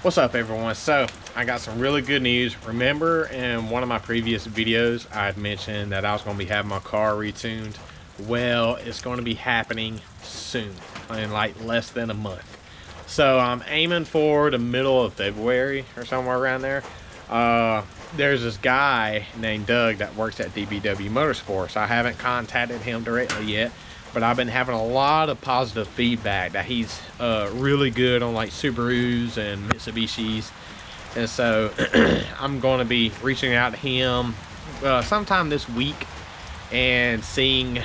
What's up, everyone? So I got some really good news. Remember in one of my previous videos I had mentioned that I was going to be having my car retuned? Well, it's going to be happening soon, in like less than a month. So I'm aiming for the middle of February or somewhere around there. There's this guy named Doug that works at DBW Motorsports. I haven't contacted him directly yet, but I've been having a lot of positive feedback that he's really good on like Subarus and Mitsubishis. And so I'm going to be reaching out to him sometime this week and seeing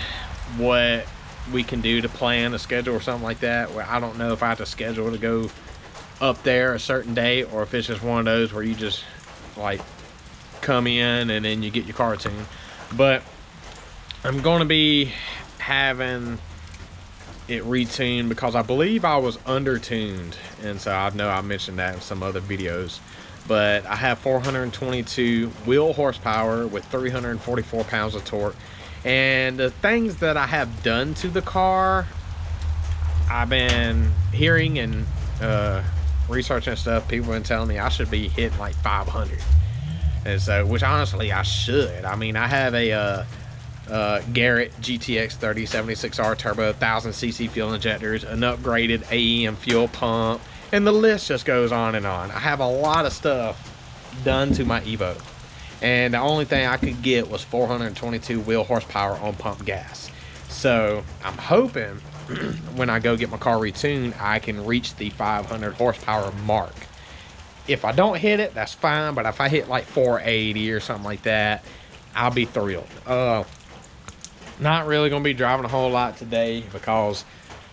what we can do to plan a schedule or something like that. Where I don't know if I have to schedule to go up there a certain day, or if it's just one of those where you just like come in and then you get your car tuned. But I'm going to be having it retuned because I believe I was under-tuned, and so I know I mentioned that in some other videos. But I have 422 wheel horsepower with 344 pounds of torque, and the things that I have done to the car, I've been hearing and researching stuff. People have been telling me I should be hitting like 500, and so, which honestly I should. I mean, I have a Garrett GTX 3076R turbo, 1000cc fuel injectors, an upgraded AEM fuel pump, and the list just goes on and on. I have a lot of stuff done to my Evo, and the only thing I could get was 422 wheel horsepower on pump gas. So I'm hoping when I go get my car retuned, I can reach the 500 horsepower mark. If I don't hit it, that's fine, but if I hit like 480 or something like that, I'll be thrilled. Not really gonna be driving a whole lot today because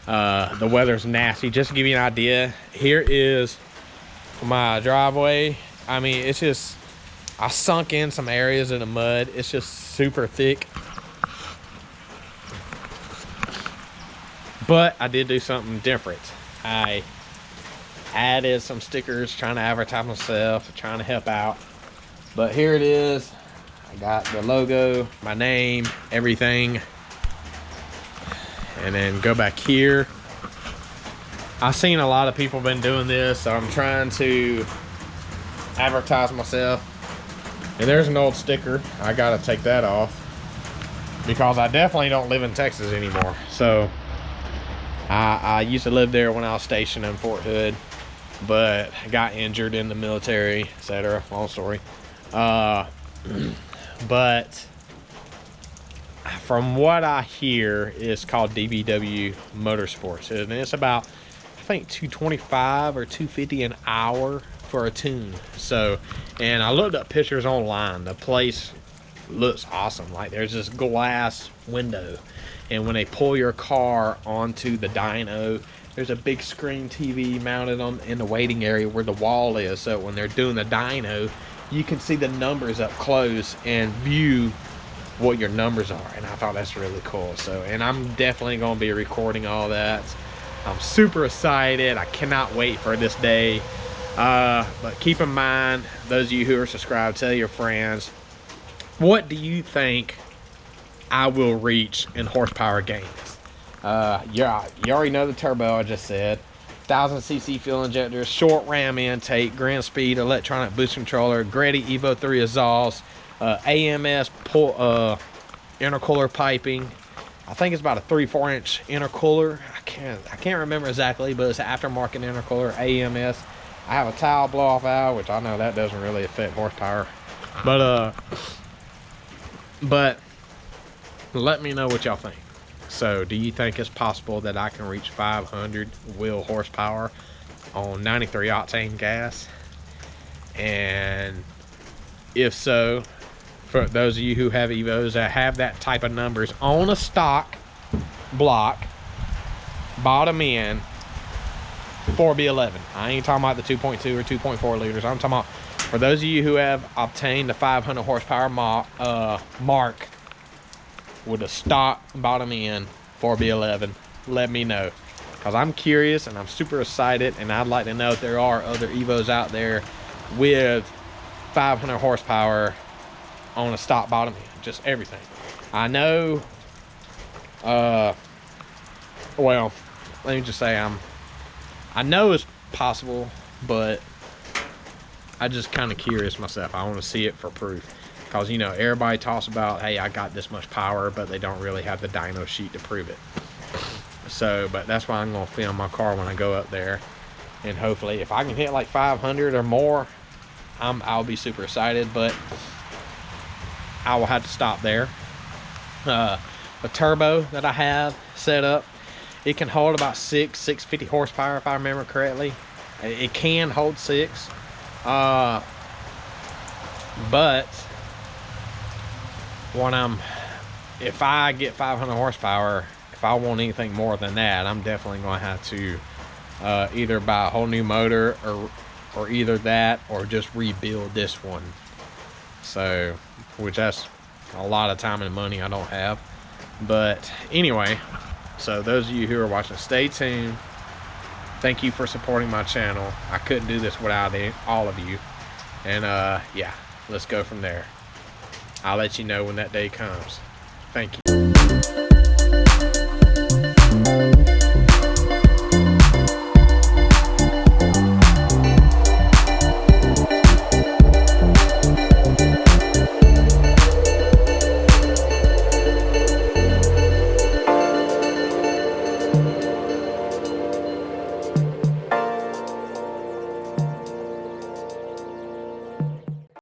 the weather's nasty. Just to give you an idea, here is my driveway. I mean, it's just, I sunk in some areas in the mud. It's just super thick. But I did do something different. I added some stickers, trying to advertise myself, trying to help out. But here it is. I got the logo, my name, everything. And then go back here. I've seen a lot of people been doing this, so I'm trying to advertise myself. And there's an old sticker. I gotta take that off because I definitely don't live in Texas anymore. So I used to live there when I was stationed in Fort Hood, but I got injured in the military, etc. Long story. But from what I hear, it's called DBW Motorsports, and it's about, I think, $225 or $250 an hour for a tune. So, and I looked up pictures online. The place looks awesome. Like, there's this glass window, and when they pull your car onto the dyno, there's a big screen TV mounted on in the waiting area where the wall is. So when they're doing the dyno, you can see the numbers up close and view what your numbers are. And I thought that's really cool. So, and I'm definitely going to be recording all that. I'm super excited. I cannot wait for this day. But keep in mind, those of you who are subscribed, tell your friends, what do you think I will reach in horsepower gains? Yeah, you already know the turbo I just said. 1000cc fuel injectors, short ram intake, grand speed electronic boost controller, Grady Evo 3 exhaust, AMS pull, intercooler piping. I think it's about a 3-4 inch intercooler. I can't remember exactly, but it's an aftermarket intercooler, AMS. I have a towel blow off valve, which I know that doesn't really affect horsepower, but let me know what y'all think. So, do you think it's possible that I can reach 500 wheel horsepower on 93 octane gas? And if so, for those of you who have Evos that have that type of numbers on a stock block, bottom end, 4B11. I ain't talking about the 2.2 or 2.4 liters. I'm talking about for those of you who have obtained the 500 horsepower mark with a stock bottom end 4B11, let me know, because I'm curious and I'm super excited, and I'd like to know if there are other Evos out there with 500 horsepower on a stock bottom end, just everything. I know, well, let me just say I know it's possible, but I just kind of curious myself. I want to see it for proof, because you know, everybody talks about, hey, I got this much power, but they don't really have the dyno sheet to prove it. So, but that's why I'm gonna film my car when I go up there, and hopefully if I can hit like 500 or more, I'll be super excited. But I will have to stop there. The turbo that I have set up, it can hold about 650 horsepower if I remember correctly. It can hold 6, but if I get 500 horsepower, if I want anything more than that, I'm definitely going to have to either buy a whole new motor, or either that or just rebuild this one. So, which that's a lot of time and money I don't have. But anyway, so those of you who are watching, stay tuned. Thank you for supporting my channel. I couldn't do this without all of you. And yeah, let's go from there. I'll let you know when that day comes. Thank you.